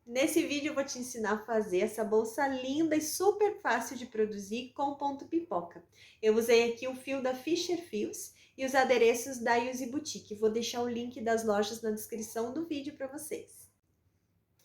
Nesse vídeo eu vou te ensinar a fazer essa bolsa linda e super fácil de produzir com ponto pipoca. Eu usei aqui o fio da Fischer Fios e os adereços da Yuzi Boutique. Vou deixar o link das lojas na descrição do vídeo para vocês.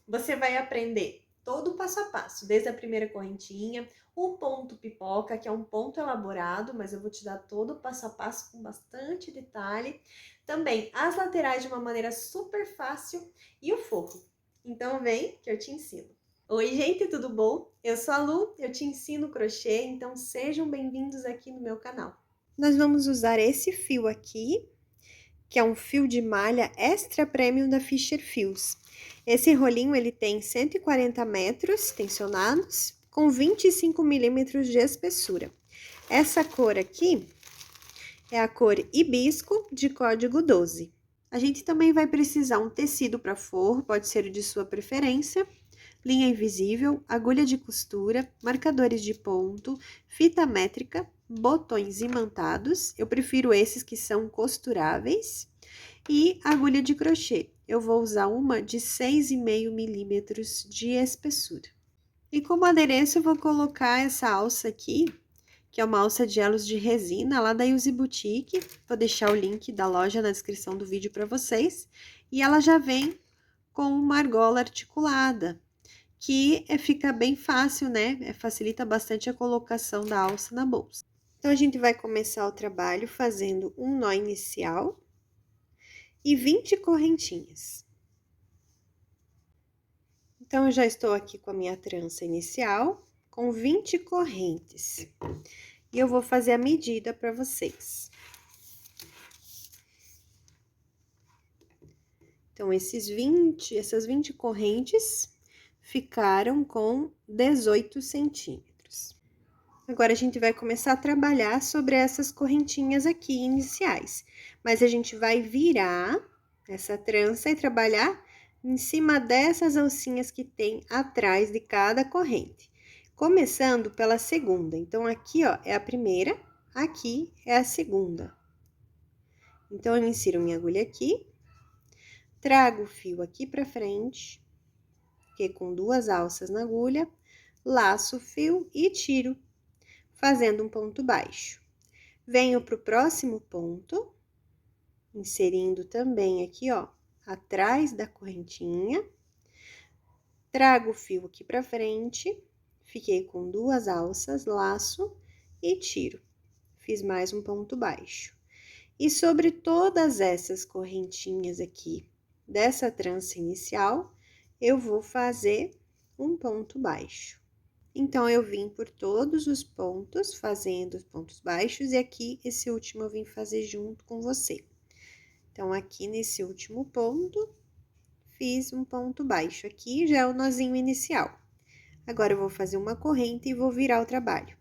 Você vai aprender todo o passo a passo, desde a primeira correntinha, o ponto pipoca, que é um ponto elaborado, mas eu vou te dar todo o passo a passo com bastante detalhe. Também as laterais de uma maneira super fácil e o forro. Então vem que eu te ensino. Oi gente, tudo bom? Eu sou a Lu, eu te ensino crochê, então sejam bem-vindos aqui no meu canal. Nós vamos usar esse fio aqui, que é um fio de malha extra premium da Fischer Fios. Esse rolinho ele tem 140 metros tensionados com 25 milímetros de espessura. Essa cor aqui é a cor hibisco de código 12. A gente também vai precisar um tecido para forro, pode ser o de sua preferência, linha invisível, agulha de costura, marcadores de ponto, fita métrica, botões imantados, eu prefiro esses que são costuráveis, e agulha de crochê. Eu vou usar uma de 6,5 milímetros de espessura. E como adereço eu vou colocar essa alça aqui, que é uma alça de elos de resina lá da Yuzi Boutique. Vou deixar o link da loja na descrição do vídeo para vocês. E ela já vem com uma argola articulada, que fica bem fácil, né? Facilita bastante a colocação da alça na bolsa. Então, a gente vai começar o trabalho fazendo um nó inicial e 20 correntinhas. Então, eu já estou aqui com a minha trança inicial, com 20 correntes. E eu vou fazer a medida para vocês. Então, essas 20 correntes ficaram com 18 centímetros. Agora, a gente vai começar a trabalhar sobre essas correntinhas aqui iniciais. Mas a gente vai virar essa trança e trabalhar em cima dessas alcinhas que tem atrás de cada corrente. Começando pela segunda. Então, aqui, ó, é a primeira, aqui é a segunda. Então, eu insiro minha agulha aqui, trago o fio aqui pra frente, que com 2 alças na agulha, laço o fio e tiro, fazendo um ponto baixo. Venho pro próximo ponto, inserindo também aqui, ó, atrás da correntinha, trago o fio aqui pra frente, fiquei com 2 alças, laço e tiro. Fiz mais um ponto baixo. E sobre todas essas correntinhas aqui dessa trança inicial, eu vou fazer um ponto baixo. Então, eu vim por todos os pontos, fazendo os pontos baixos, e aqui, esse último eu vim fazer junto com você. Então, aqui nesse último ponto, fiz um ponto baixo aqui, já é o nozinho inicial. Agora, eu vou fazer uma corrente e vou virar o trabalho.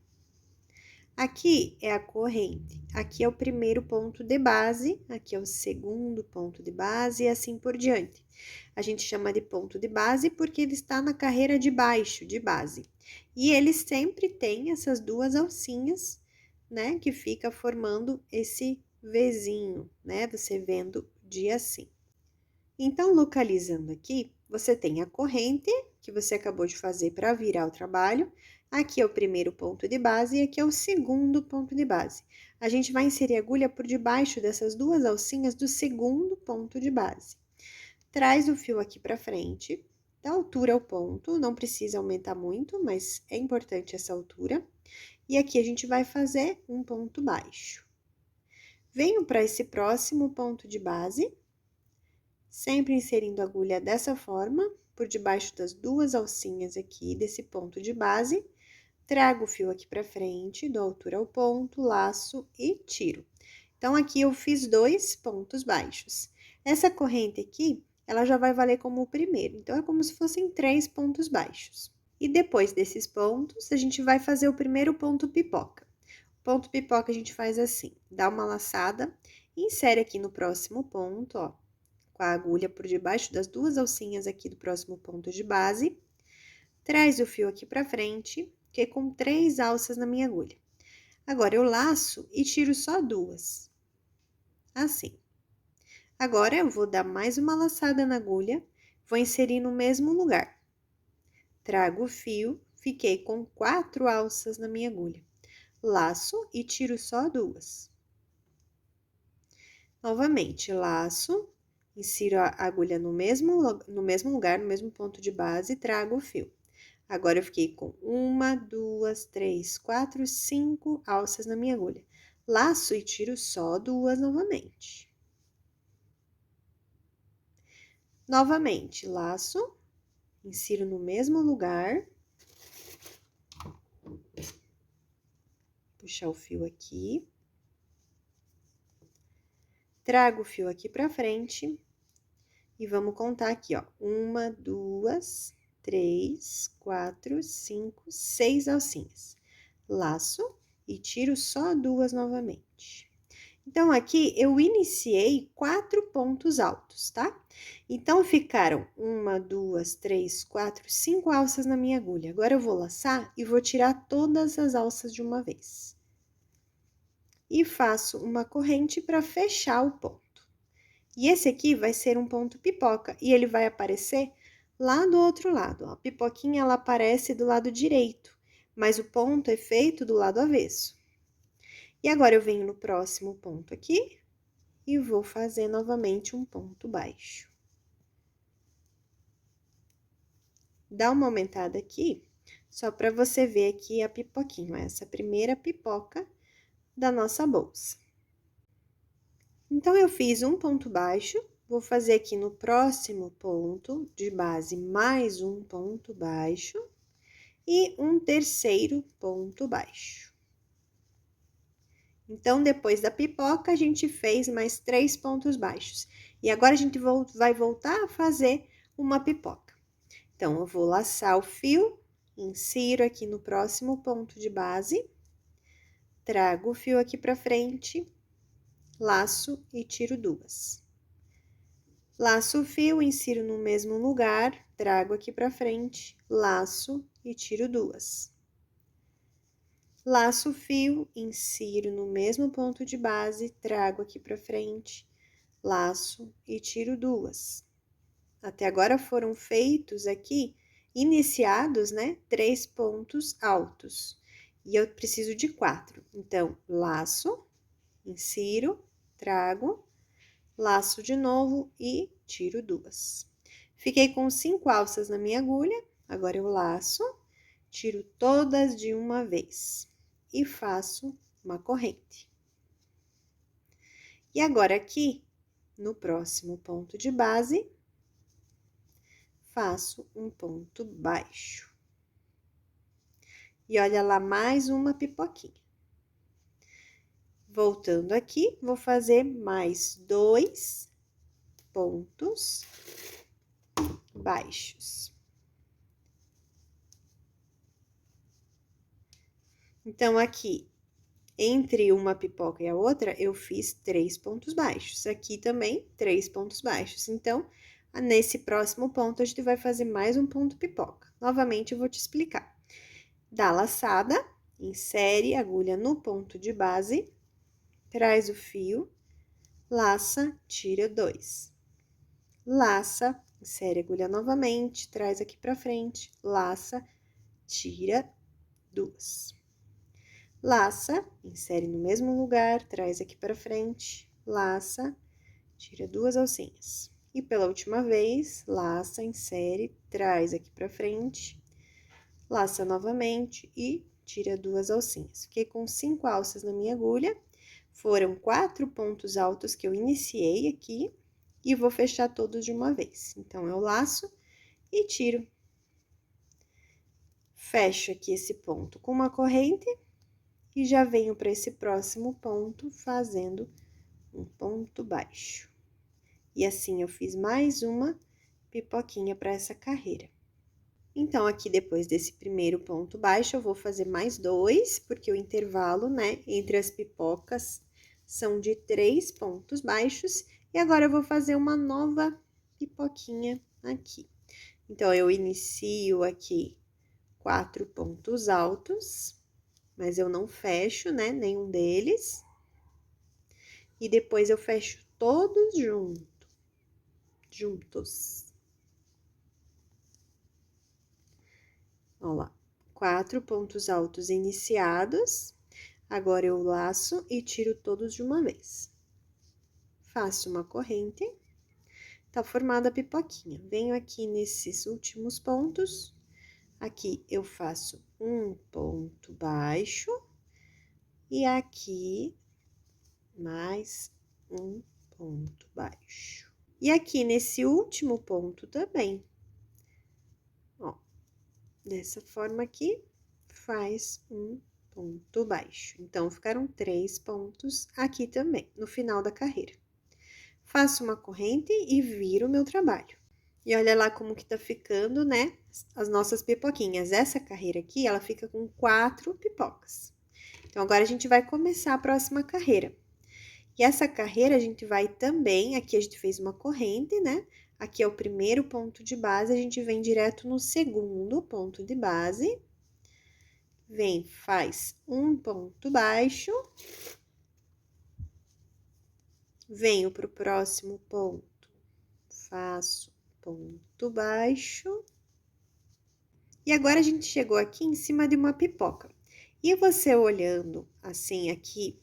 Aqui é a corrente, aqui é o primeiro ponto de base, aqui é o segundo ponto de base e assim por diante. A gente chama de ponto de base porque ele está na carreira de baixo, de base. E ele sempre tem essas 2 alcinhas, né, que fica formando esse Vzinho, né, você vendo de assim. Então, localizando aqui, você tem a corrente que você acabou de fazer para virar o trabalho. Aqui é o primeiro ponto de base e aqui é o segundo ponto de base. A gente vai inserir a agulha por debaixo dessas 2 alcinhas do segundo ponto de base. Traz o fio aqui para frente, da altura ao ponto, não precisa aumentar muito, mas é importante essa altura. E aqui a gente vai fazer um ponto baixo. Venho para esse próximo ponto de base, sempre inserindo a agulha dessa forma, por debaixo das 2 alcinhas aqui desse ponto de base, trago o fio aqui pra frente, dou altura ao ponto, laço e tiro. Então, aqui eu fiz 2 pontos baixos. Essa corrente aqui, ela já vai valer como o primeiro, então, é como se fossem 3 pontos baixos. E depois desses pontos, a gente vai fazer o primeiro ponto pipoca. O ponto pipoca a gente faz assim, dá uma laçada, insere aqui no próximo ponto, ó, com a agulha por debaixo das 2 alcinhas aqui do próximo ponto de base, traz o fio aqui pra frente, que com 3 alças na minha agulha. Agora, eu laço e tiro só 2, assim. Agora, eu vou dar mais uma laçada na agulha, vou inserir no mesmo lugar. trago o fio, fiquei com 4 alças na minha agulha. Laço e tiro só 2. Novamente, laço, insiro a agulha no mesmo lugar, no mesmo ponto de base, trago o fio. Agora, eu fiquei com 1, 2, 3, 4, 5 alças na minha agulha. Laço e tiro só 2 novamente. Novamente, laço, insiro no mesmo lugar. Puxar o fio aqui. Trago o fio aqui pra frente. E vamos contar aqui, ó. 1, 2, 3, 4, 5, 6 alcinhas. Laço e tiro só 2 novamente. Então, aqui eu iniciei 4 pontos altos, tá? Então, ficaram 1, 2, 3, 4, 5 alças na minha agulha. Agora, eu vou laçar e vou tirar todas as alças de uma vez. E faço uma corrente para fechar o ponto. E esse aqui vai ser um ponto pipoca, e ele vai aparecer lá do outro lado, ó. A pipoquinha, ela aparece do lado direito, mas o ponto é feito do lado avesso. E agora, eu venho no próximo ponto aqui, e vou fazer novamente um ponto baixo. Dá uma aumentada aqui, só para você ver aqui a pipoquinha, essa primeira pipoca da nossa bolsa. Então, eu fiz um ponto baixo, vou fazer aqui no próximo ponto de base mais um ponto baixo e um terceiro ponto baixo. Então, depois da pipoca, a gente fez mais 3 pontos baixos. E agora, a gente vai voltar a fazer uma pipoca. Então, eu vou laçar o fio, insiro aqui no próximo ponto de base, trago o fio aqui pra frente, laço e tiro 2. Laço o fio, insiro no mesmo lugar, trago aqui pra frente, laço e tiro 2. Laço o fio, insiro no mesmo ponto de base, trago aqui pra frente, laço e tiro 2. Até agora foram feitos aqui, iniciados, né, 3 pontos altos. E eu preciso de 4. Então, laço, insiro, trago, laço de novo e tiro 2. Fiquei com 5 alças na minha agulha, agora eu laço, tiro todas de uma vez e faço uma corrente. E agora, aqui, no próximo ponto de base, faço um ponto baixo. E olha lá, mais uma pipoquinha. Voltando aqui, vou fazer mais 2 pontos baixos. Então, aqui, entre uma pipoca e a outra, eu fiz 3 pontos baixos. Aqui também, 3 pontos baixos. Então, nesse próximo ponto, a gente vai fazer mais um ponto pipoca. Novamente, eu vou te explicar. Dá laçada, insere a agulha no ponto de base, traz o fio, laça, tira 2. Laça, insere a agulha novamente, traz aqui pra frente, laça, tira 2. Laça, insere no mesmo lugar, traz aqui pra frente, laça, tira 2 alcinhas. E pela última vez, laça, insere, traz aqui pra frente, laça novamente e tira 2 alcinhas. Fiquei com 5 alças na minha agulha, foram 4 pontos altos que eu iniciei aqui, e vou fechar todos de uma vez. Então, eu laço e tiro. Fecho aqui esse ponto com uma corrente e já venho para esse próximo ponto fazendo um ponto baixo. E assim, eu fiz mais uma pipoquinha para essa carreira. Então, aqui, depois desse primeiro ponto baixo, eu vou fazer mais 2, porque o intervalo, né, entre as pipocas são de 3 pontos baixos. E agora, eu vou fazer uma nova pipoquinha aqui. Então, eu inicio aqui 4 pontos altos, mas eu não fecho, né, nenhum deles. E depois, eu fecho todos juntos. Ó lá, 4 pontos altos iniciados. Agora, eu laço e tiro todos de uma vez. Faço uma corrente, tá formada a pipoquinha. Venho aqui nesses últimos pontos, aqui eu faço um ponto baixo, e aqui mais um ponto baixo. E aqui nesse último ponto também, ó, dessa forma aqui, faz um ponto baixo. Então, ficaram 3 pontos aqui também, no final da carreira. Faço uma corrente e viro o meu trabalho. E olha lá como que tá ficando, né, as nossas pipoquinhas. Essa carreira aqui, ela fica com 4 pipocas. Então, agora a gente vai começar a próxima carreira. E essa carreira a gente vai também, aqui a gente fez uma corrente, né? Aqui é o primeiro ponto de base, a gente vem direto no segundo ponto de base. Vem, faz um ponto baixo. Venho pro próximo ponto, faço ponto baixo. E agora a gente chegou aqui em cima de uma pipoca. E você olhando assim aqui,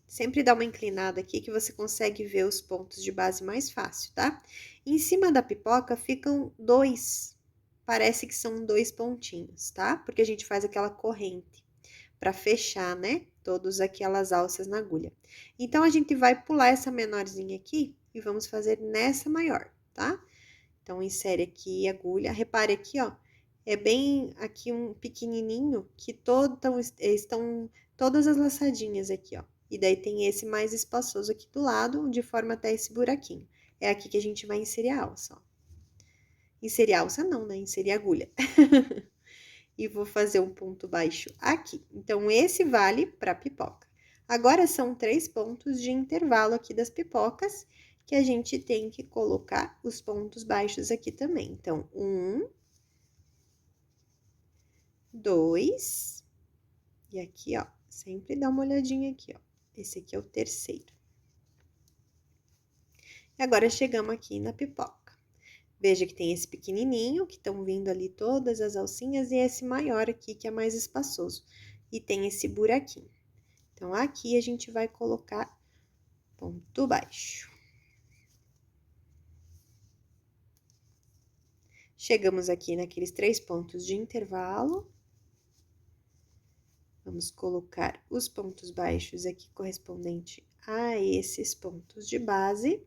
sempre dá uma inclinada aqui que você consegue ver os pontos de base mais fácil, tá? Em cima da pipoca ficam 2, parece que são 2 pontinhos, tá? Porque a gente faz aquela corrente para fechar, né? Todas aquelas alças na agulha. Então, a gente vai pular essa menorzinha aqui e vamos fazer nessa maior, tá? Então, insere aqui a agulha, repare aqui, ó, é bem aqui um pequenininho que estão todas as laçadinhas aqui, ó. E daí tem esse mais espaçoso aqui do lado, onde forma até esse buraquinho. É aqui que a gente vai inserir a alça, ó. Inserir a alça não, né? Inserir a agulha. E vou fazer um ponto baixo aqui. Então, esse vale para pipoca. Agora, são 3 pontos de intervalo aqui das pipocas, que a gente tem que colocar os pontos baixos aqui também. Então, 1, 2, e aqui, ó, sempre dá uma olhadinha aqui, ó. Esse aqui é o terceiro. E agora, chegamos aqui na pipoca. Veja que tem esse pequenininho, que estão vindo ali todas as alcinhas, e esse maior aqui, que é mais espaçoso. E tem esse buraquinho. Então, aqui a gente vai colocar ponto baixo. Chegamos aqui naqueles 3 pontos de intervalo. Vamos colocar os pontos baixos aqui correspondente a esses pontos de base.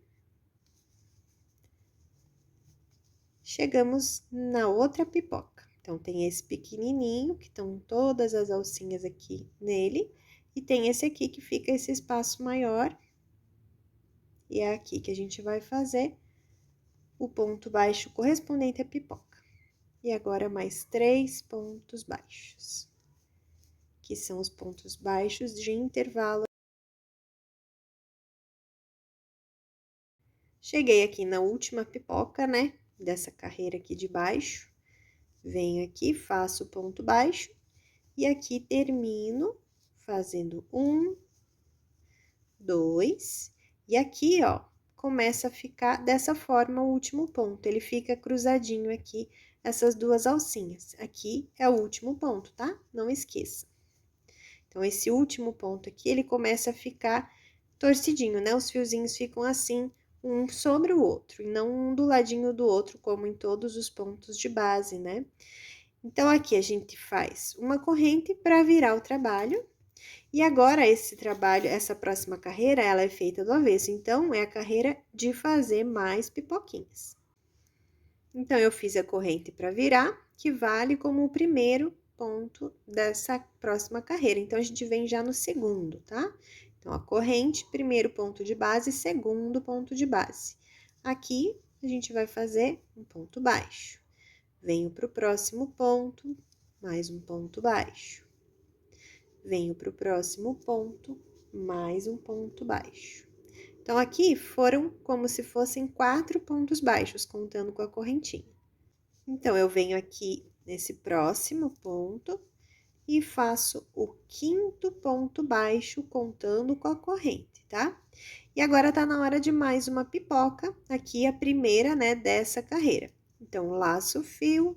Chegamos na outra pipoca. Então, tem esse pequenininho, que estão todas as alcinhas aqui nele, e tem esse aqui que fica esse espaço maior. E é aqui que a gente vai fazer o ponto baixo correspondente à pipoca. E agora, mais 3 pontos baixos, que são os pontos baixos de intervalo. Cheguei aqui na última pipoca, né, dessa carreira aqui de baixo. Venho aqui, faço o ponto baixo, e aqui termino fazendo 1, 2, e aqui, ó, começa a ficar dessa forma o último ponto. Ele fica cruzadinho aqui, essas 2 alcinhas. Aqui é o último ponto, tá? Não esqueça. Então, esse último ponto aqui, ele começa a ficar torcidinho, né? Os fiozinhos ficam assim, um sobre o outro, e não um do ladinho do outro, como em todos os pontos de base, né? Então, aqui a gente faz uma corrente para virar o trabalho. E agora, esse trabalho, essa próxima carreira, ela é feita do avesso. Então, é a carreira de fazer mais pipoquinhas. Então, eu fiz a corrente para virar, que vale como o primeiro ponto dessa próxima carreira. Então, a gente vem já no segundo, tá? Então, a corrente, primeiro ponto de base, segundo ponto de base. Aqui, a gente vai fazer um ponto baixo. Venho para o próximo ponto, mais um ponto baixo. Venho para o próximo ponto, mais um ponto baixo. Então, aqui foram como se fossem 4 pontos baixos, contando com a correntinha. Então, eu venho aqui nesse próximo ponto e faço o 5º ponto baixo, contando com a corrente, tá? E agora, tá na hora de mais uma pipoca, aqui a primeira, né, dessa carreira. Então, laço o fio,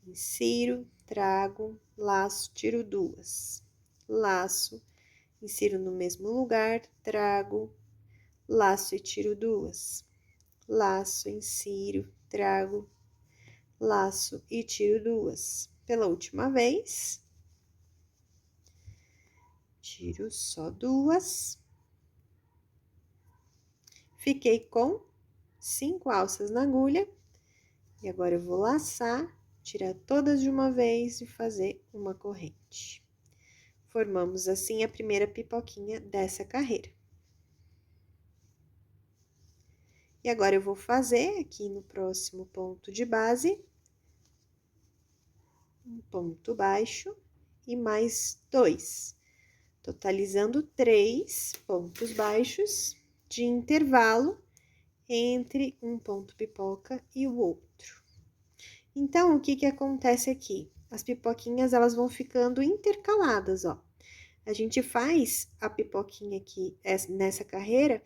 insiro, trago, laço, tiro duas, laço, insiro no mesmo lugar, trago, laço e tiro duas, laço, insiro, trago, laço e tiro duas. Pela última vez, tiro só duas, fiquei com 5 alças na agulha, e agora eu vou laçar, tirar todas de uma vez e fazer uma corrente. Formamos assim a primeira pipoquinha dessa carreira. E agora eu vou fazer aqui no próximo ponto de base, um ponto baixo e mais 2, totalizando 3 pontos baixos de intervalo entre um ponto pipoca e o outro. Então, o que que acontece aqui? As pipoquinhas, elas vão ficando intercaladas, ó. A gente faz a pipoquinha aqui, nessa carreira,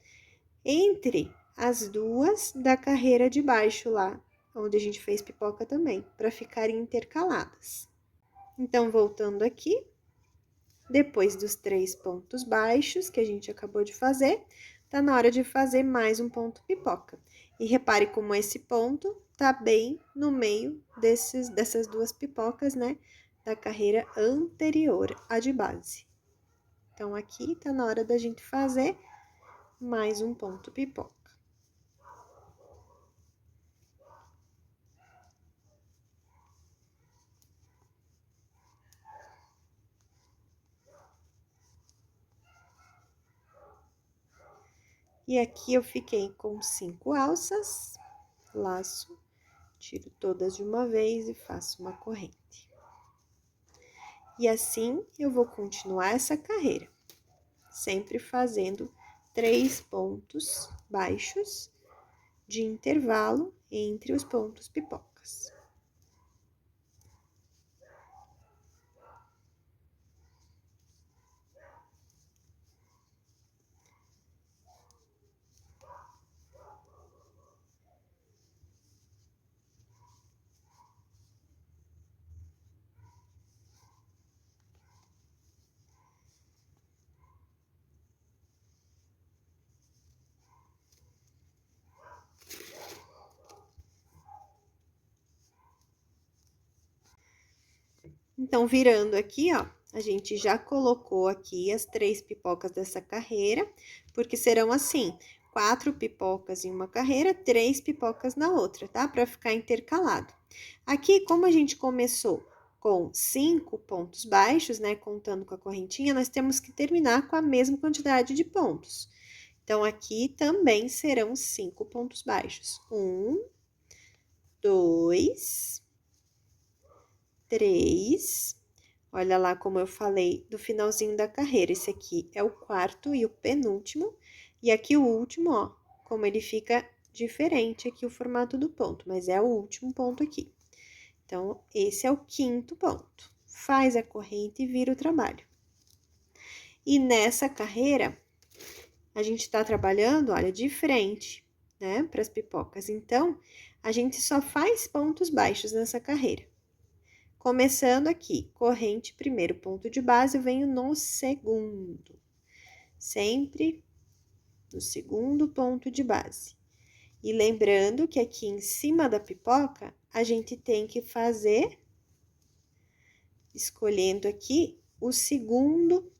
entre as duas da carreira de baixo lá, onde a gente fez pipoca também, para ficarem intercaladas. Então, voltando aqui, depois dos 3 pontos baixos que a gente acabou de fazer, tá na hora de fazer mais um ponto pipoca. E repare como esse ponto tá bem no meio dessas duas pipocas, né, da carreira anterior à de base. Então, aqui tá na hora da gente fazer mais um ponto pipoca. E aqui eu fiquei com 5 alças, laço, tiro todas de uma vez e faço uma corrente. E assim eu vou continuar essa carreira, sempre fazendo 3 pontos baixos de intervalo entre os pontos pipocas. Então, virando aqui, ó, a gente já colocou aqui as 3 pipocas dessa carreira, porque serão assim, 4 pipocas em uma carreira, 3 pipocas na outra, tá? Pra ficar intercalado. Aqui, como a gente começou com 5 pontos baixos, né, contando com a correntinha, nós temos que terminar com a mesma quantidade de pontos. Então, aqui também serão 5 pontos baixos. 1, 2, 3. Olha lá como eu falei do finalzinho da carreira. Esse aqui é o quarto e o penúltimo. E aqui o último, ó, como ele fica diferente aqui o formato do ponto, mas é o último ponto aqui. Então, esse é o quinto ponto. Faz a corrente e vira o trabalho. E nessa carreira, a gente tá trabalhando, olha, de frente, né, para as pipocas. Então, a gente só faz pontos baixos nessa carreira. Começando aqui, corrente, primeiro ponto de base, eu venho no segundo. Sempre no segundo ponto de base. E lembrando que aqui em cima da pipoca, a gente tem que fazer, escolhendo aqui, o segundo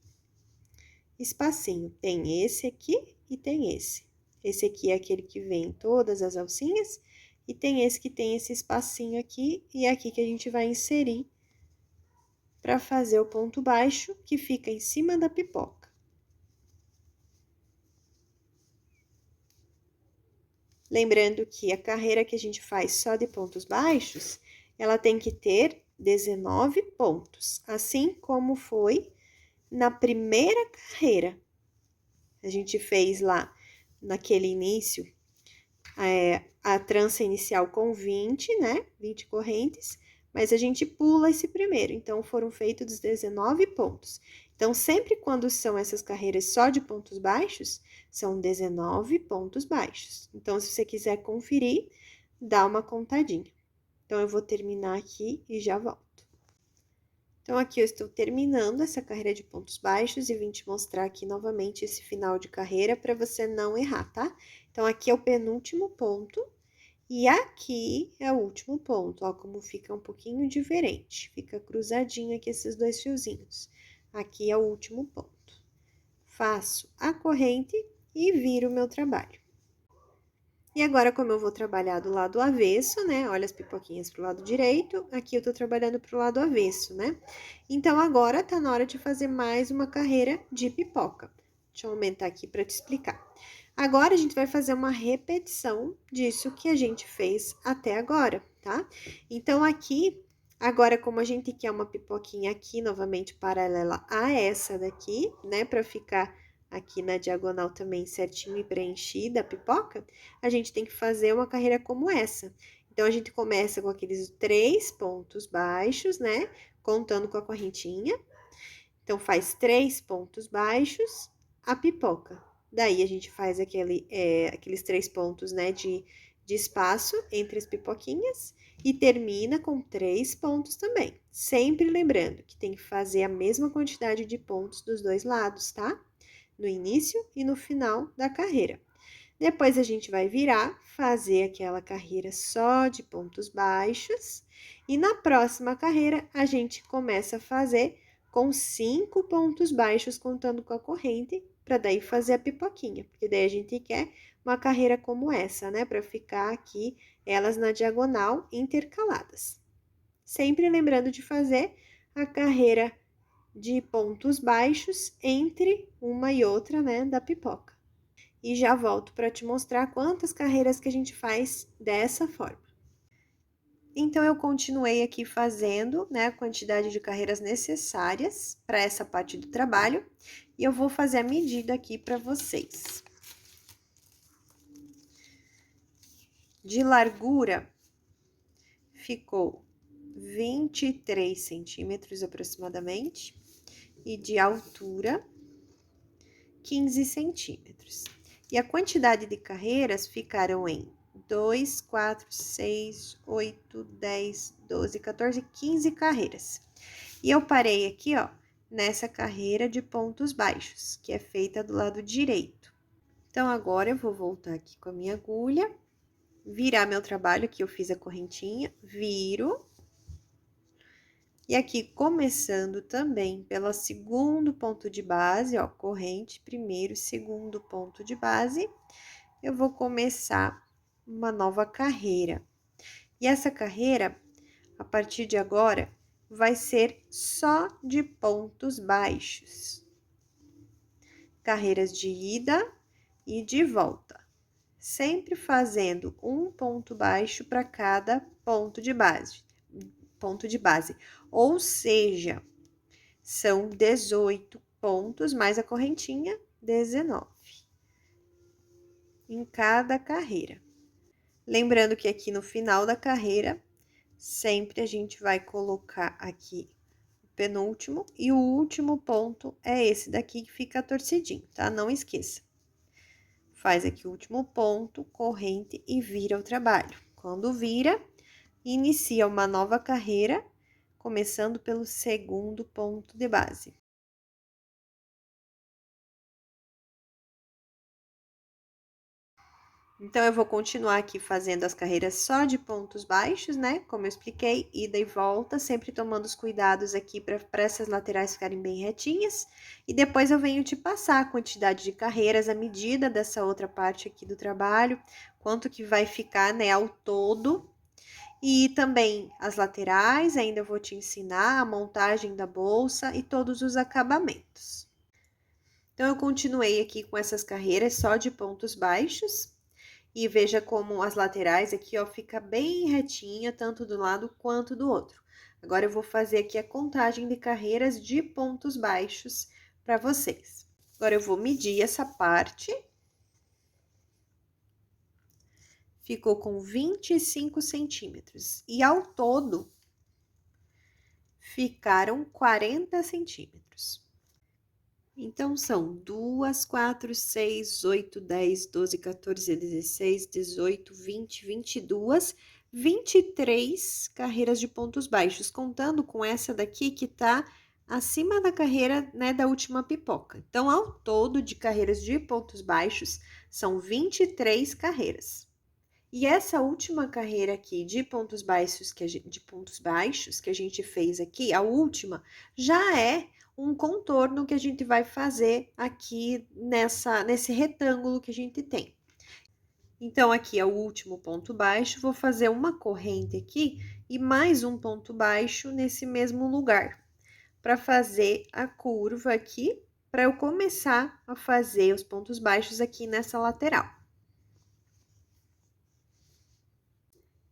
espacinho. Tem esse aqui e tem esse. Esse aqui é aquele que vem em todas as alcinhas, e tem esse que tem esse espacinho aqui, e é aqui que a gente vai inserir para fazer o ponto baixo que fica em cima da pipoca. Lembrando que a carreira que a gente faz só de pontos baixos, ela tem que ter 19 pontos, assim como foi na primeira carreira. A gente fez lá, naquele início, a trança inicial com 20, né? 20 correntes, mas a gente pula esse primeiro, então foram feitos 19 pontos. Então, sempre quando são essas carreiras só de pontos baixos, são 19 pontos baixos. Então, se você quiser conferir, dá uma contadinha. Então, eu vou terminar aqui e já volto. Então, aqui eu estou terminando essa carreira de pontos baixos e vim te mostrar aqui novamente esse final de carreira para você não errar, tá? Então, aqui é o penúltimo ponto e aqui é o último ponto, ó, como fica um pouquinho diferente. Fica cruzadinho aqui esses dois fiozinhos. Aqui é o último ponto. Faço a corrente e viro o meu trabalho. E agora, como eu vou trabalhar do lado avesso, né? Olha as pipoquinhas pro lado direito, aqui eu tô trabalhando pro lado avesso, né? Então, agora tá na hora de fazer mais uma carreira de pipoca. Deixa eu aumentar aqui para te explicar. Agora, a gente vai fazer uma repetição disso que a gente fez até agora, tá? Então, aqui, agora, como a gente quer uma pipoquinha aqui, novamente, paralela a essa daqui, né? Pra ficar aqui na diagonal também certinho e preenchida a pipoca, a gente tem que fazer uma carreira como essa. Então, a gente começa com aqueles 3 pontos baixos, né? Contando com a correntinha. Então, faz 3 pontos baixos, a pipoca. Daí, a gente faz aqueles 3 pontos, né, de espaço entre as pipoquinhas e termina com 3 pontos também. Sempre lembrando que tem que fazer a mesma quantidade de pontos dos dois lados, tá? No início e no final da carreira. Depois a gente vai virar, fazer aquela carreira só de pontos baixos. E na próxima carreira, a gente começa a fazer com 5 pontos baixos, contando com a corrente, para daí fazer a pipoquinha. Porque daí a gente quer uma carreira como essa, né? Para ficar aqui, elas na diagonal, intercaladas. Sempre lembrando de fazer a carreira de pontos baixos entre uma e outra, né, da pipoca. E já volto para te mostrar quantas carreiras que a gente faz dessa forma. Então, eu continuei aqui fazendo, né, a quantidade de carreiras necessárias para essa parte do trabalho, e eu vou fazer a medida aqui para vocês. De largura, ficou 23 centímetros aproximadamente, e de altura, 15 centímetros. E a quantidade de carreiras ficaram em 2, 4, 6, 8, 10, 12, 14, 15 carreiras. E eu parei aqui, ó, nessa carreira de pontos baixos, que é feita do lado direito. Então, agora eu vou voltar aqui com a minha agulha, virar meu trabalho, que eu fiz a correntinha, viro. E aqui, começando também pelo segundo ponto de base, ó, corrente, primeiro, segundo ponto de base, eu vou começar uma nova carreira. E essa carreira, a partir de agora, vai ser só de pontos baixos. Carreiras de ida e de volta. Sempre fazendo um ponto baixo para cada ponto de base. Ou seja, são 18 pontos mais a correntinha, 19 em cada carreira. Lembrando que aqui no final da carreira, sempre a gente vai colocar aqui o penúltimo e o último ponto é esse daqui que fica torcidinho, tá? Não esqueça. Faz aqui o último ponto, corrente e vira o trabalho. Quando vira, inicia uma nova carreira, começando pelo segundo ponto de base. Então, eu vou continuar aqui fazendo as carreiras só de pontos baixos, né? Como eu expliquei, ida e volta, sempre tomando os cuidados aqui para essas laterais ficarem bem retinhas. E depois eu venho te passar a quantidade de carreiras, a medida dessa outra parte aqui do trabalho, quanto que vai ficar, né, ao todo. E também as laterais, ainda eu vou te ensinar a montagem da bolsa e todos os acabamentos. Então, eu continuei aqui com essas carreiras só de pontos baixos. E veja como as laterais aqui, ó, fica bem retinha, tanto do lado quanto do outro. Agora, eu vou fazer aqui a contagem de carreiras de pontos baixos para vocês. Agora, eu vou medir essa parte. Ficou com 25 centímetros. E ao todo, ficaram 40 centímetros. Então, são 2, 4, 6, 8, 10, 12, 14, 16, 18, 20, 22 23 carreiras de pontos baixos, contando com essa daqui que tá acima da carreira, né, da última pipoca. Então, ao todo de carreiras de pontos baixos, são 23 carreiras. E essa última carreira aqui de pontos baixos que a gente fez aqui, a última, já é um contorno que a gente vai fazer aqui nesse retângulo que a gente tem. Então, aqui é o último ponto baixo, vou fazer uma corrente aqui e mais um ponto baixo nesse mesmo lugar, para fazer a curva aqui, para eu começar a fazer os pontos baixos aqui nessa lateral.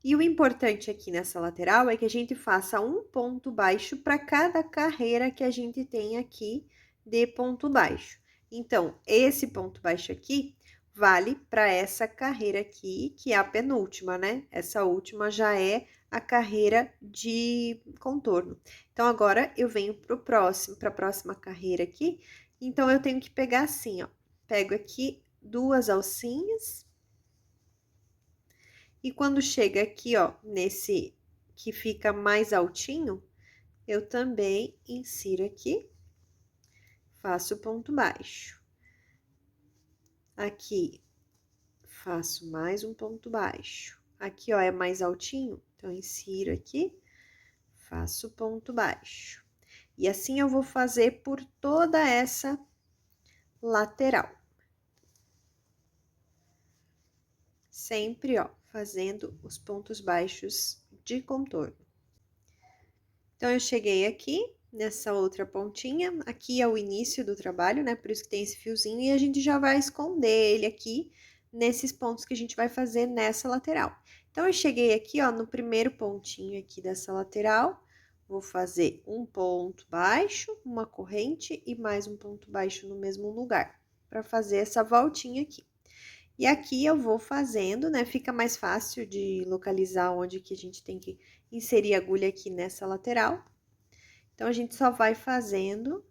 E o importante aqui nessa lateral é que a gente faça um ponto baixo para cada carreira que a gente tem aqui de ponto baixo. Então, esse ponto baixo aqui vale para essa carreira aqui, que é a penúltima, né? Essa última já é a carreira de contorno. Então, agora eu venho para a próxima carreira aqui. Então, eu tenho que pegar assim, ó. Pego aqui 2 alcinhas. E quando chega aqui, ó, nesse que fica mais altinho, eu também insiro aqui, faço ponto baixo. Aqui, faço mais um ponto baixo. Aqui, ó, é mais altinho, então, insiro aqui, faço ponto baixo. E assim eu vou fazer por toda essa lateral. Sempre, ó, fazendo os pontos baixos de contorno. Então, eu cheguei aqui nessa outra pontinha, aqui é o início do trabalho, né? Por isso que tem esse fiozinho, e a gente já vai esconder ele aqui nesses pontos que a gente vai fazer nessa lateral. Então, eu cheguei aqui, ó, no primeiro pontinho aqui dessa lateral, vou fazer um ponto baixo, uma corrente e mais um ponto baixo no mesmo lugar, para fazer essa voltinha aqui. E aqui eu vou fazendo, né? Fica mais fácil de localizar onde que a gente tem que inserir a agulha aqui nessa lateral. Então, a gente só vai fazendo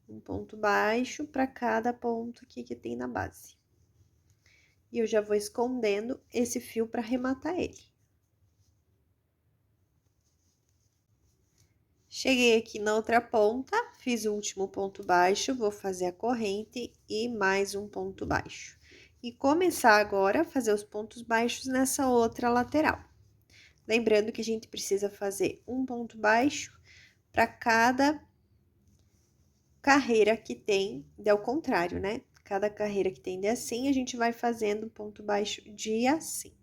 um ponto baixo para cada ponto aqui que tem na base. E eu já vou escondendo esse fio para arrematar ele. Cheguei aqui na outra ponta, fiz o último ponto baixo, vou fazer a corrente e mais um ponto baixo. E começar agora a fazer os pontos baixos nessa outra lateral. Lembrando que a gente precisa fazer um ponto baixo para cada carreira que tem de ao contrário, né? Cada carreira que tem de assim, a gente vai fazendo ponto baixo de assim.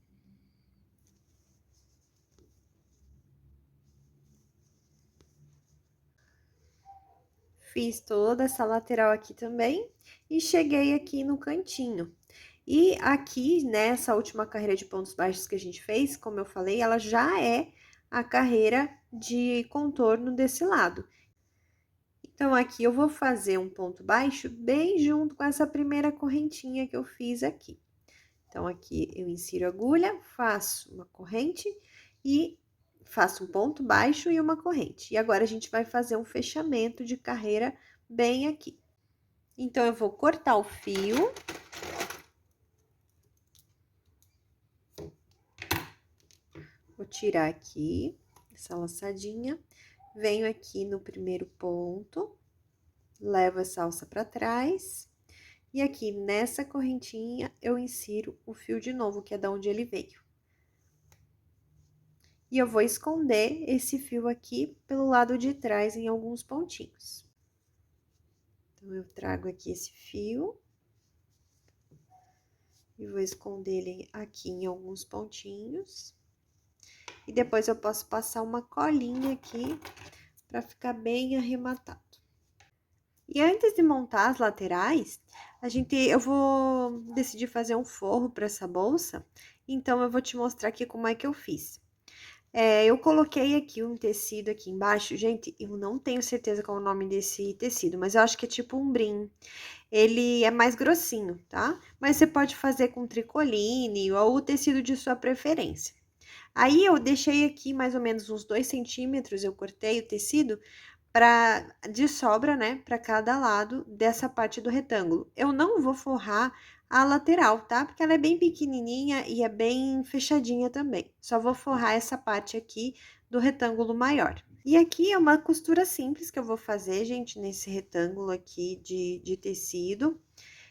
Fiz toda essa lateral aqui também e cheguei aqui no cantinho. E aqui, nessa última carreira de pontos baixos que a gente fez, como eu falei, ela já é a carreira de contorno desse lado. Então, aqui eu vou fazer um ponto baixo bem junto com essa primeira correntinha que eu fiz aqui. Então, aqui eu insiro a agulha, faço uma corrente e faço um ponto baixo e uma corrente. E agora, a gente vai fazer um fechamento de carreira bem aqui. Então, eu vou cortar o fio. Vou tirar aqui essa laçadinha, venho aqui no primeiro ponto, levo essa alça para trás, e aqui nessa correntinha eu insiro o fio de novo, que é da onde ele veio. E eu vou esconder esse fio aqui pelo lado de trás em alguns pontinhos. Então, eu trago aqui esse fio e vou esconder ele aqui em alguns pontinhos. E depois eu posso passar uma colinha aqui para ficar bem arrematado. E antes de montar as laterais, eu vou decidir fazer um forro para essa bolsa, então eu vou te mostrar aqui como é que eu fiz. Eu coloquei aqui um tecido aqui embaixo, gente, eu não tenho certeza qual é o nome desse tecido, mas eu acho que é tipo um brim. Ele é mais grossinho, tá? Mas você pode fazer com tricoline ou o tecido de sua preferência. Aí, eu deixei aqui mais ou menos uns 2 centímetros, eu cortei o tecido de sobra, né, para cada lado dessa parte do retângulo. Eu não vou forrar a lateral, tá? Porque ela é bem pequenininha e é bem fechadinha também. Só vou forrar essa parte aqui do retângulo maior. E aqui é uma costura simples que eu vou fazer, gente, nesse retângulo aqui de tecido,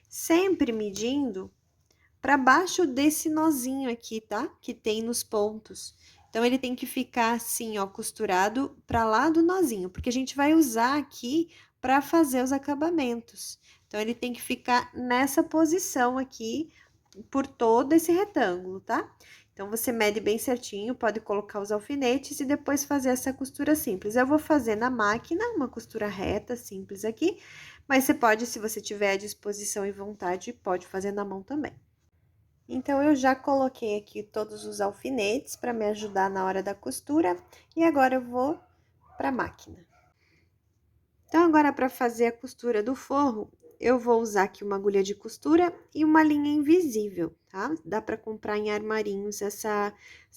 sempre medindo para baixo desse nozinho aqui, tá? Que tem nos pontos. Então, ele tem que ficar assim, ó, costurado para lá do nozinho, porque a gente vai usar aqui para fazer os acabamentos. Então, ele tem que ficar nessa posição aqui por todo esse retângulo, tá? Então, você mede bem certinho, pode colocar os alfinetes e depois fazer essa costura simples. Eu vou fazer na máquina uma costura reta, simples aqui, mas você pode, se você tiver à disposição e vontade, pode fazer na mão também. Então, eu já coloquei aqui todos os alfinetes para me ajudar na hora da costura e agora eu vou para a máquina. Então, agora para fazer a costura do forro, eu vou usar aqui uma agulha de costura e uma linha invisível, tá? Dá para comprar em armarinhos essa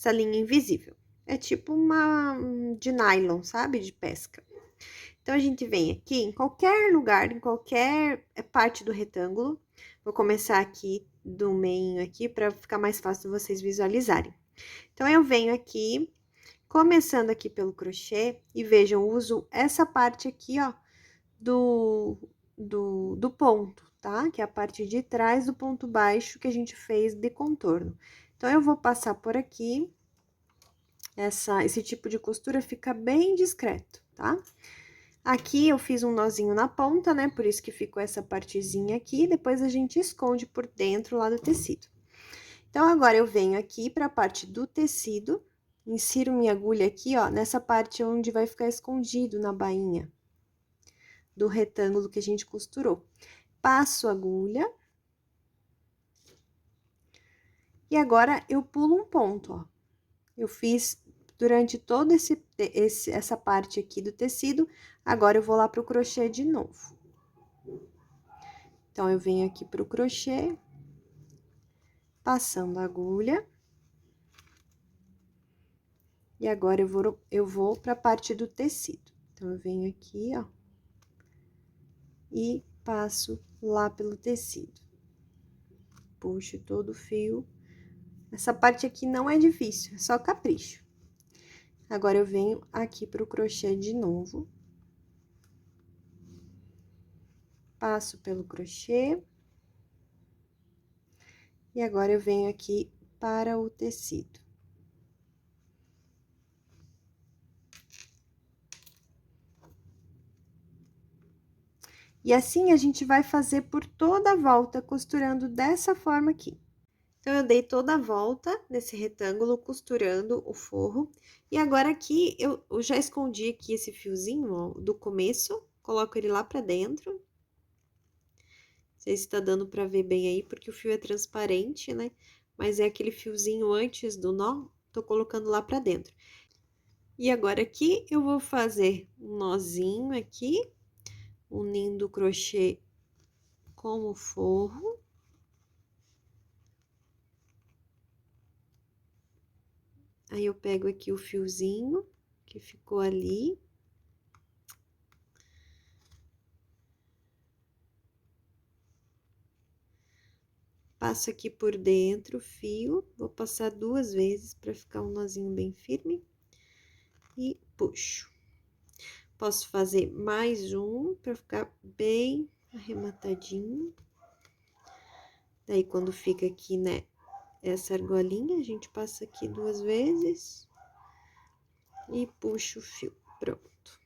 linha invisível. É tipo uma de nylon, sabe? De pesca. Então, a gente vem aqui em qualquer lugar, em qualquer parte do retângulo. Vou começar aqui do meio aqui para ficar mais fácil vocês visualizarem. Então, eu venho aqui, começando aqui pelo crochê, e vejam, eu uso essa parte aqui, ó, do ponto, tá? Que é a parte de trás do ponto baixo que a gente fez de contorno. Então, eu vou passar por aqui, esse tipo de costura fica bem discreto, tá? Aqui eu fiz um nozinho na ponta, né? Por isso que ficou essa partezinha aqui, depois a gente esconde por dentro lá do tecido. Então, agora eu venho aqui para a parte do tecido, insiro minha agulha aqui, ó, nessa parte onde vai ficar escondido na bainha do retângulo que a gente costurou. Passo a agulha. E agora, eu pulo um ponto, ó. Eu fiz durante todo essa parte aqui do tecido, agora eu vou lá pro crochê de novo. Então, eu venho aqui pro crochê, passando a agulha. E agora, eu vou pra parte do tecido. Então, eu venho aqui, ó, e passo lá pelo tecido. Puxo todo o fio. Essa parte aqui não é difícil, é só capricho. Agora, eu venho aqui pro crochê de novo. Passo pelo crochê. E agora, eu venho aqui para o tecido. E assim, a gente vai fazer por toda a volta, costurando dessa forma aqui. Então, eu dei toda a volta nesse retângulo, costurando o forro. E agora, aqui, eu já escondi aqui esse fiozinho, ó, do começo. Coloco ele lá pra dentro. Não sei se tá dando pra ver bem aí, porque o fio é transparente, né? Mas é aquele fiozinho antes do nó, tô colocando lá pra dentro. E agora, aqui, eu vou fazer um nozinho aqui, unindo o crochê com o forro. Aí, eu pego aqui o fiozinho que ficou ali. Passo aqui por dentro o fio, vou passar 2 vezes para ficar um nozinho bem firme. E puxo. Posso fazer mais um para ficar bem arrematadinho. Daí, quando fica aqui, né, essa argolinha, a gente passa aqui 2 vezes. E puxo o fio, pronto.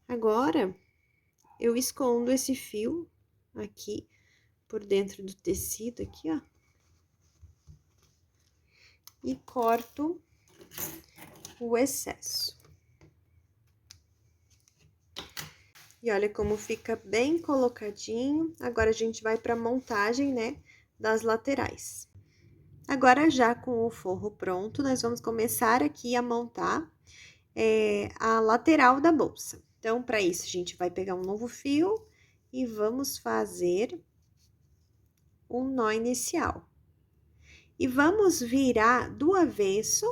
Agora, eu escondo esse fio aqui por dentro do tecido, aqui, ó. E corto o excesso. E olha como fica bem colocadinho. Agora, a gente vai pra montagem, né, das laterais. Agora, já com o forro pronto, nós vamos começar aqui a montar a lateral da bolsa. Então, para isso, a gente vai pegar um novo fio e vamos fazer um nó inicial. E vamos virar do avesso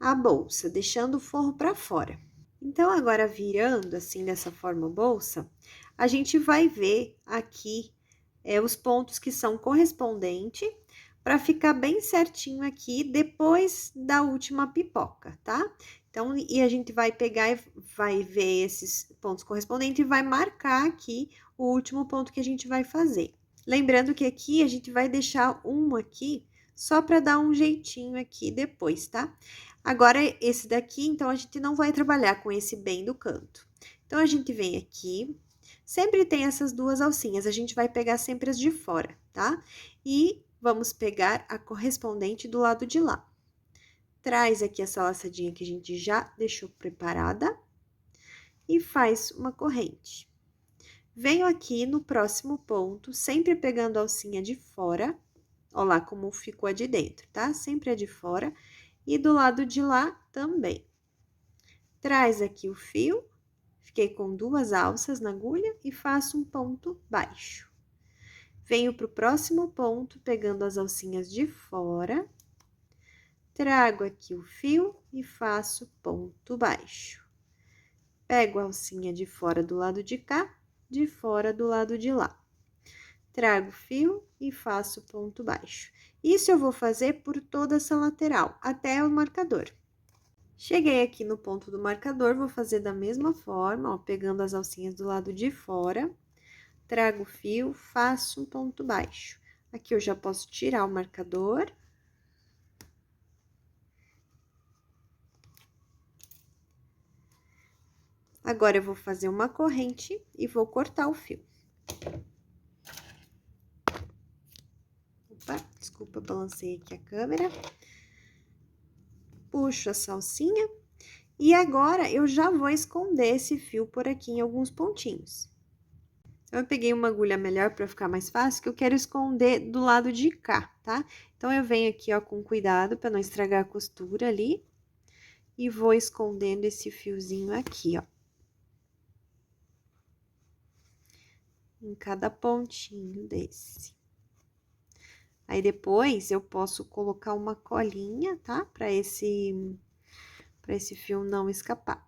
a bolsa, deixando o forro para fora. Então, agora, virando assim, dessa forma a bolsa, a gente vai ver aqui os pontos que são correspondentes, para ficar bem certinho aqui depois da última pipoca, tá? Então, e a gente vai pegar e vai ver esses pontos correspondentes e vai marcar aqui o último ponto que a gente vai fazer. Lembrando que aqui a gente vai deixar um aqui só para dar um jeitinho aqui depois, tá? Agora, esse daqui, então, a gente não vai trabalhar com esse bem do canto. Então, a gente vem aqui, sempre tem essas duas alcinhas, a gente vai pegar sempre as de fora, tá? E vamos pegar a correspondente do lado de lá. Traz aqui essa laçadinha que a gente já deixou preparada e faz uma corrente. Venho aqui no próximo ponto, sempre pegando a alcinha de fora, ó lá como ficou a de dentro, tá? Sempre a de fora, e do lado de lá também. Traz aqui o fio, fiquei com 2 alças na agulha e faço um ponto baixo. Venho pro próximo ponto, pegando as alcinhas de fora, trago aqui o fio e faço ponto baixo. Pego a alcinha de fora do lado de cá, de fora do lado de lá. Trago o fio e faço ponto baixo. Isso eu vou fazer por toda essa lateral, até o marcador. Cheguei aqui no ponto do marcador, vou fazer da mesma forma, ó, pegando as alcinhas do lado de fora, trago o fio, faço um ponto baixo. Aqui eu já posso tirar o marcador. Agora, eu vou fazer uma corrente e vou cortar o fio. Opa, desculpa, balancei aqui a câmera. Puxo a salsinha. E agora, eu já vou esconder esse fio por aqui em alguns pontinhos. Eu peguei uma agulha melhor para ficar mais fácil, que eu quero esconder do lado de cá, tá? Então, eu venho aqui, ó, com cuidado para não estragar a costura ali. E vou escondendo esse fiozinho aqui, ó. Em cada pontinho desse. Aí, depois, eu posso colocar uma colinha, tá? Para esse fio não escapar.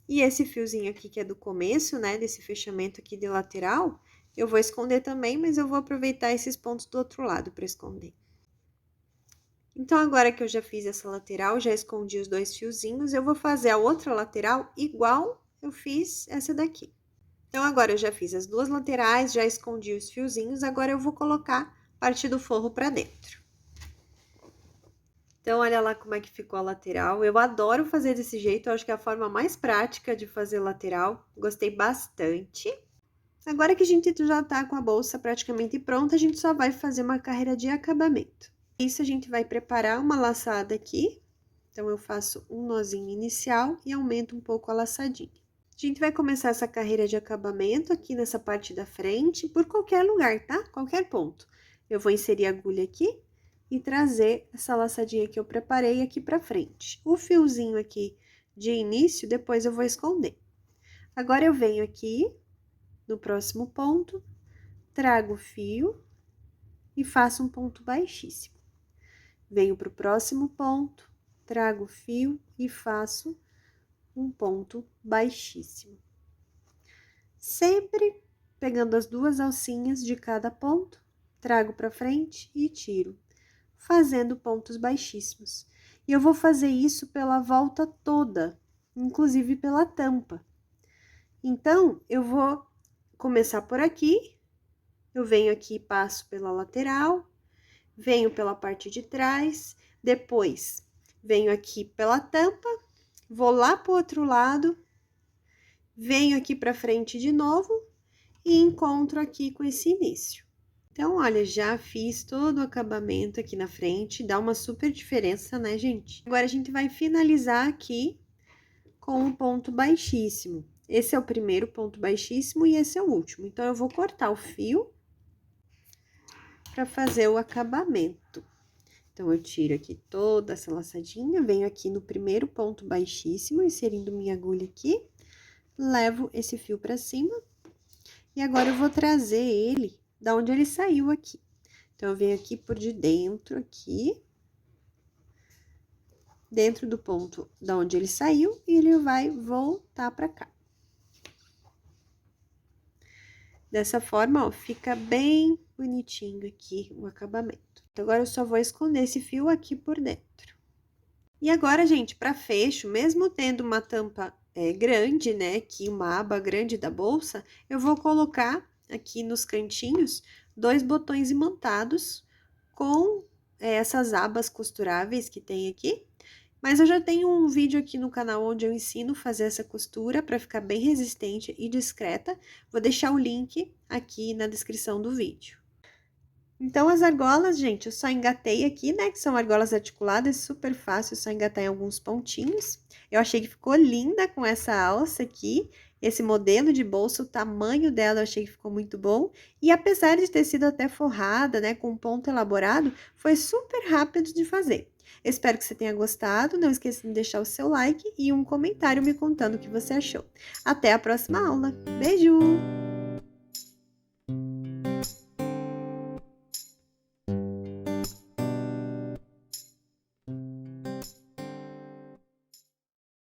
E esse fiozinho aqui, que é do começo, né, desse fechamento aqui de lateral, eu vou esconder também, mas eu vou aproveitar esses pontos do outro lado para esconder. Então, agora que eu já fiz essa lateral, já escondi os 2 fiozinhos, eu vou fazer a outra lateral igual eu fiz essa daqui. Então, agora eu já fiz as 2 laterais, já escondi os fiozinhos, agora eu vou colocar parte do forro para dentro. Então, olha lá como é que ficou a lateral. Eu adoro fazer desse jeito, eu acho que é a forma mais prática de fazer lateral. Gostei bastante. Agora que a gente já tá com a bolsa praticamente pronta, a gente só vai fazer uma carreira de acabamento. Isso, a gente vai preparar uma laçada aqui. Então, eu faço um nozinho inicial e aumento um pouco a laçadinha. A gente vai começar essa carreira de acabamento aqui nessa parte da frente, por qualquer lugar, tá? Qualquer ponto. Eu vou inserir a agulha aqui e trazer essa laçadinha que eu preparei aqui pra frente. O fiozinho aqui de início, depois eu vou esconder. Agora, eu venho aqui no próximo ponto, trago o fio e faço um ponto baixíssimo. Venho pro próximo ponto, trago o fio e faço um ponto baixíssimo. Sempre pegando as 2 alcinhas de cada ponto, trago pra frente e tiro, fazendo pontos baixíssimos. E eu vou fazer isso pela volta toda, inclusive pela tampa. Então, eu vou começar por aqui, eu venho aqui e passo pela lateral, venho pela parte de trás, depois venho aqui pela tampa, vou lá pro outro lado, venho aqui pra frente de novo e encontro aqui com esse início. Então, olha, já fiz todo o acabamento aqui na frente, dá uma super diferença, né, gente? Agora, a gente vai finalizar aqui com um ponto baixíssimo. Esse é o primeiro ponto baixíssimo e esse é o último. Então, eu vou cortar o fio para fazer o acabamento. Então, eu tiro aqui toda essa laçadinha, venho aqui no primeiro ponto baixíssimo, inserindo minha agulha aqui, levo esse fio para cima. E agora, eu vou trazer ele da onde ele saiu aqui. Então, eu venho aqui por de dentro, aqui, dentro do ponto da onde ele saiu, e ele vai voltar pra cá. Dessa forma, ó, fica bem bonitinho aqui o acabamento. Então, agora eu só vou esconder esse fio aqui por dentro. E agora, gente, para fecho, mesmo tendo uma tampa grande, né, aqui uma aba grande da bolsa, eu vou colocar aqui nos cantinhos 2 botões imantados com essas abas costuráveis que tem aqui. Mas eu já tenho um vídeo aqui no canal onde eu ensino a fazer essa costura para ficar bem resistente e discreta. Vou deixar o link aqui na descrição do vídeo. Então, as argolas, gente, eu só engatei aqui, né, que são argolas articuladas, super fácil, só engatar em alguns pontinhos. Eu achei que ficou linda com essa alça aqui, esse modelo de bolsa, o tamanho dela eu achei que ficou muito bom. E apesar de ter sido até forrada, né, com ponto elaborado, foi super rápido de fazer. Espero que você tenha gostado, não esqueça de deixar o seu like e um comentário me contando o que você achou. Até a próxima aula. Beijo!